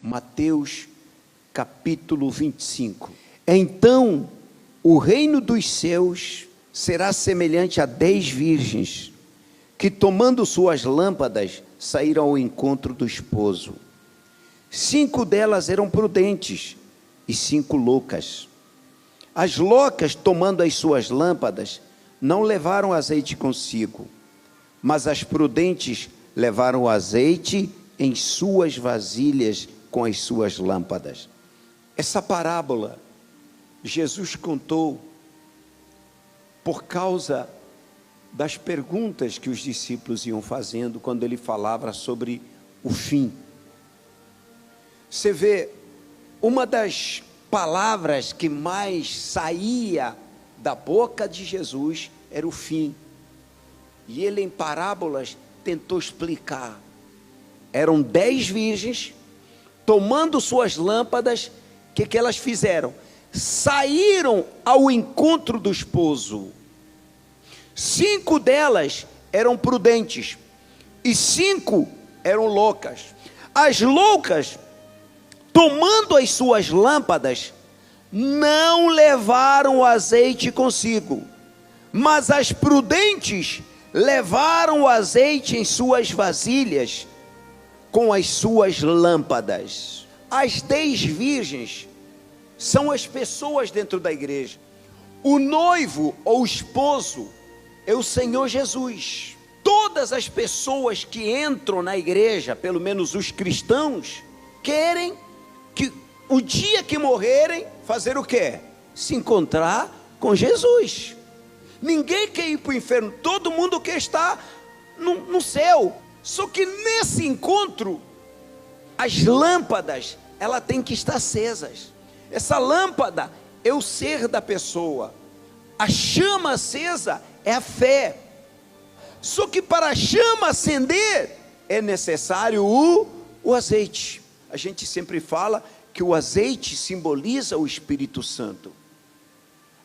Mateus capítulo 25. Então o reino dos céus será semelhante a 10 virgens, que tomando suas lâmpadas, saíram ao encontro do esposo. 5 delas eram prudentes e 5 loucas. As loucas, tomando as suas lâmpadas, não levaram azeite consigo, mas as prudentes levaram o azeite em suas vasilhas com as suas lâmpadas. Essa parábola Jesus contou por causa das perguntas que os discípulos iam fazendo quando ele falava sobre o fim. Você vê, uma das palavras que mais saía da boca de Jesus era o fim. E ele, em parábolas, tentou explicar. Eram 10 virgens, tomando suas lâmpadas, o que elas fizeram? Saíram ao encontro do esposo. 5 delas eram prudentes e 5 eram loucas. As loucas, tomando as suas lâmpadas, não levaram o azeite consigo, mas as prudentes levaram o azeite em suas vasilhas com as suas lâmpadas. As 10 virgens são as pessoas dentro da igreja. O noivo ou o esposo é o Senhor Jesus. Todas as pessoas que entram na igreja, pelo menos os cristãos, querem que o dia que morrerem, fazer o quê? Se encontrar com Jesus. Ninguém quer ir para o inferno, todo mundo quer estar no céu. Só que nesse encontro, as lâmpadas, ela tem que estar acesas. Essa lâmpada é o ser da pessoa. A chama acesa é a fé. Só que para a chama acender, é necessário o azeite. A gente sempre fala que o azeite simboliza o Espírito Santo.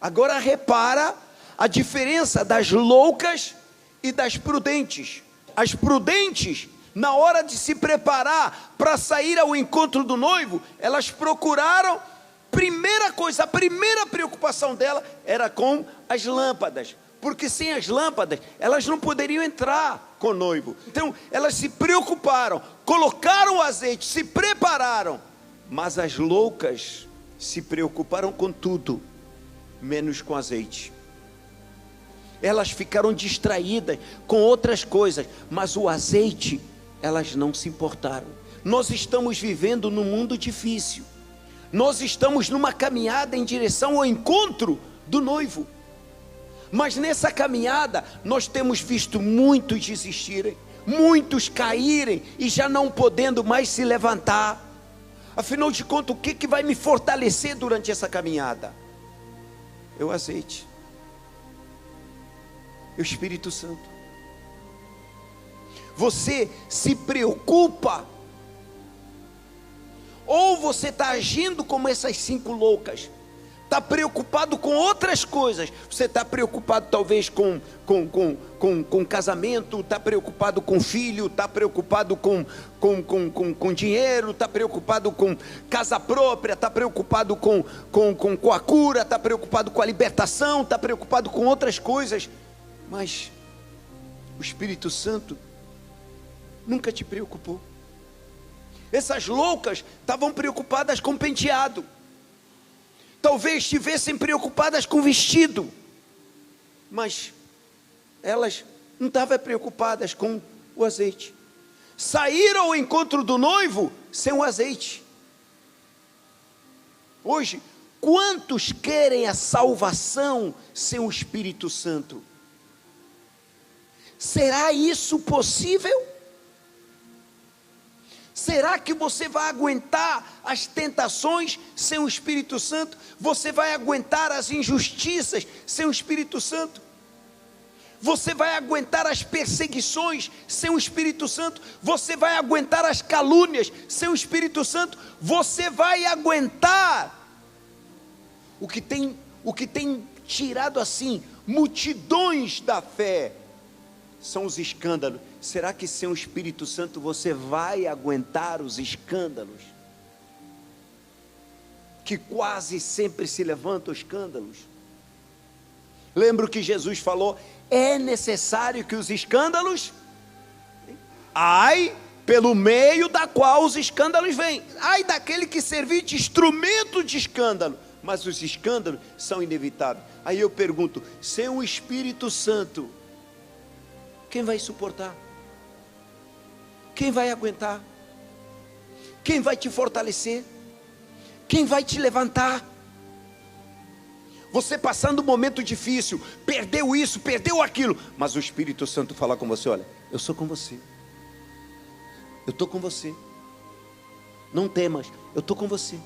Agora repara a diferença das loucas e das prudentes. As prudentes, na hora de se preparar para sair ao encontro do noivo, elas procuraram, primeira coisa, a primeira preocupação dela era com as lâmpadas, porque sem as lâmpadas, elas não poderiam entrar com o noivo. Então, elas se preocuparam, colocaram o azeite, se prepararam, mas as loucas se preocuparam com tudo, menos com azeite. Elas ficaram distraídas com outras coisas, mas o azeite, elas não se importaram. Nós estamos vivendo num mundo difícil. Nós estamos numa caminhada em direção ao encontro do noivo. Mas nessa caminhada, nós temos visto muitos desistirem, muitos caírem e já não podendo mais se levantar. Afinal de contas, o que vai me fortalecer durante essa caminhada? É o azeite. É o Espírito Santo. Você se preocupa, ou você está agindo como essas 5 loucas, está preocupado com outras coisas. Você está preocupado talvez com casamento, está preocupado com filho, está preocupado com dinheiro, está preocupado com casa própria, está preocupado com a cura, está preocupado com a libertação, está preocupado com outras coisas. Mas o Espírito Santo nunca te preocupou. Essas loucas estavam preocupadas com penteado, talvez estivessem preocupadas com vestido, mas elas não estavam preocupadas com o azeite. Saíram ao encontro do noivo sem o azeite. Hoje, quantos querem a salvação sem o Espírito Santo? Será isso possível? Será que você vai aguentar as tentações sem o Espírito Santo? Você vai aguentar as injustiças sem o Espírito Santo? Você vai aguentar as perseguições sem o Espírito Santo? Você vai aguentar as calúnias sem o Espírito Santo? Você vai aguentar o que tem tirado assim multidões da fé? São os escândalos. Será que sem o Espírito Santo você vai aguentar os escândalos? que quase sempre se levantam escândalos. Lembra que Jesus falou: é necessário que os escândalos, ai, pelo meio da qual os escândalos vêm, ai daquele que servir de instrumento de escândalo, mas os escândalos são inevitáveis. Aí eu pergunto, sem o Espírito Santo, quem vai suportar? Quem vai aguentar? Quem vai te fortalecer? Quem vai te levantar? Você passando um momento difícil, perdeu isso, perdeu aquilo, mas o Espírito Santo fala com você: olha, eu sou com você, eu estou com você, não temas, eu estou com você.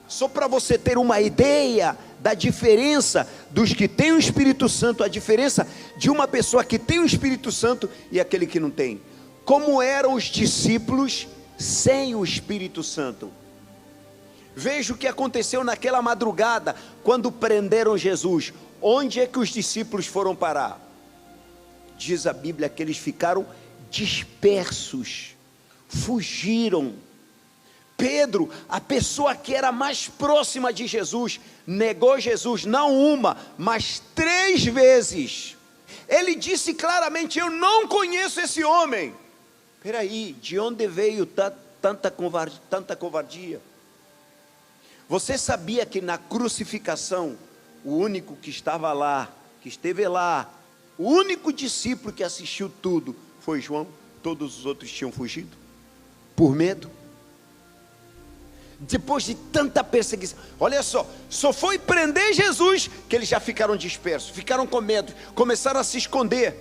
Só para você ter uma ideia da diferença dos que têm o Espírito Santo, a diferença de uma pessoa que tem o Espírito Santo e aquele que não tem. Como eram os discípulos sem o Espírito Santo? Veja o que aconteceu naquela madrugada, quando prenderam Jesus. Onde é que os discípulos foram parar? Diz a Bíblia que eles ficaram dispersos, fugiram. Pedro, a pessoa que era mais próxima de Jesus, negou Jesus, não uma, mas 3 vezes. Ele disse claramente: eu não conheço esse homem. Espera aí, de onde veio tanta covardia? Você sabia que na crucificação, o único que estava lá, que esteve lá, o único discípulo que assistiu tudo foi João? Todos os outros tinham fugido, por medo. Depois de tanta perseguição, olha só foi prender Jesus, que eles já ficaram dispersos, ficaram com medo, começaram a se esconder,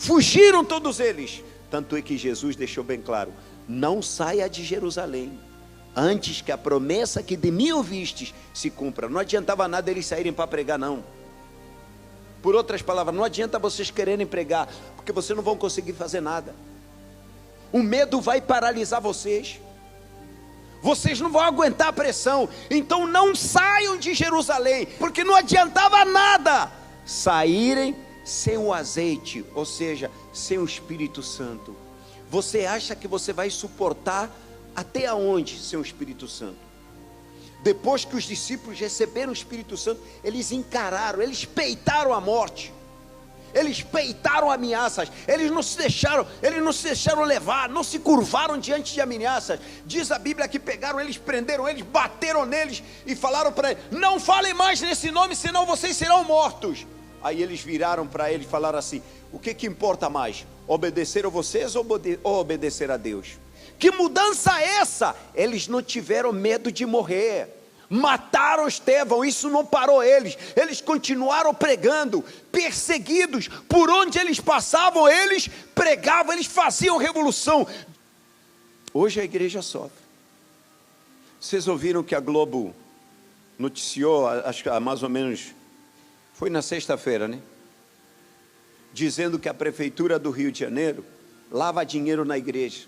fugiram todos eles. Tanto é que Jesus deixou bem claro: não saia de Jerusalém, antes que a promessa que de mim ouvistes se cumpra. Não adiantava nada eles saírem para pregar, não. Por outras palavras, não adianta vocês quererem pregar, porque vocês não vão conseguir fazer nada. O medo vai paralisar vocês, vocês não vão aguentar a pressão. Então não saiam de Jerusalém, porque não adiantava nada saírem sem o azeite, ou seja, sem o Espírito Santo. Você acha que você vai suportar até aonde sem o Espírito Santo? Depois que os discípulos receberam o Espírito Santo, eles encararam, eles peitaram a morte, eles peitaram ameaças, eles não se deixaram levar, não se curvaram diante de ameaças. Diz a Bíblia que pegaram eles, prenderam eles, bateram neles e falaram para eles: não falem mais nesse nome, senão vocês serão mortos. Aí eles viraram para ele e falaram assim: o que importa mais, obedecer a vocês ou obedecer a Deus? Que mudança é essa? Eles não tiveram medo de morrer, mataram Estevão, isso não parou eles, eles continuaram pregando, perseguidos, por onde eles passavam, eles pregavam, eles faziam revolução. Hoje a igreja sofre. Vocês ouviram que a Globo noticiou, acho que mais ou menos, foi na sexta-feira, né? Dizendo que a prefeitura do Rio de Janeiro lava dinheiro na igreja.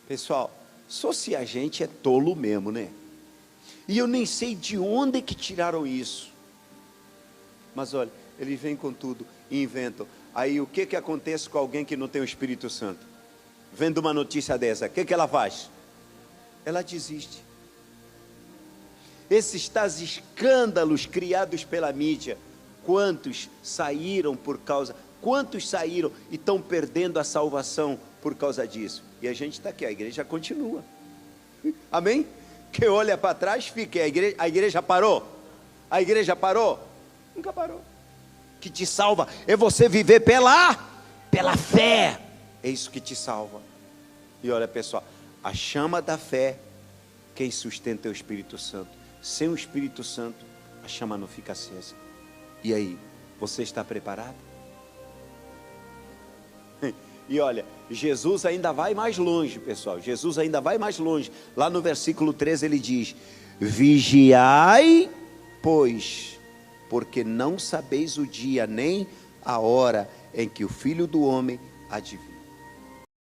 Pessoal, só se a gente é tolo mesmo, né? E eu nem sei de onde que tiraram isso. Mas olha, eles vêm com tudo e inventam. Aí o que acontece com alguém que não tem o Espírito Santo? Vendo uma notícia dessa, o que ela faz? Ela desiste. Esses tais escândalos criados pela mídia, quantos saíram e estão perdendo a salvação por causa disso? E a gente está aqui, a igreja continua. Amém? Que olha para trás, fica, a igreja parou? A igreja parou? Nunca parou. Que te salva é você viver pela fé. É isso que te salva. E olha, pessoal, a chama da fé, quem sustenta é o Espírito Santo. Sem o Espírito Santo, a chama não fica acesa. E aí, você está preparado? E olha, Jesus ainda vai mais longe, pessoal. Jesus ainda vai mais longe. Lá no versículo 13 ele diz: vigiai, pois, porque não sabeis o dia nem a hora em que o Filho do Homem há de vir.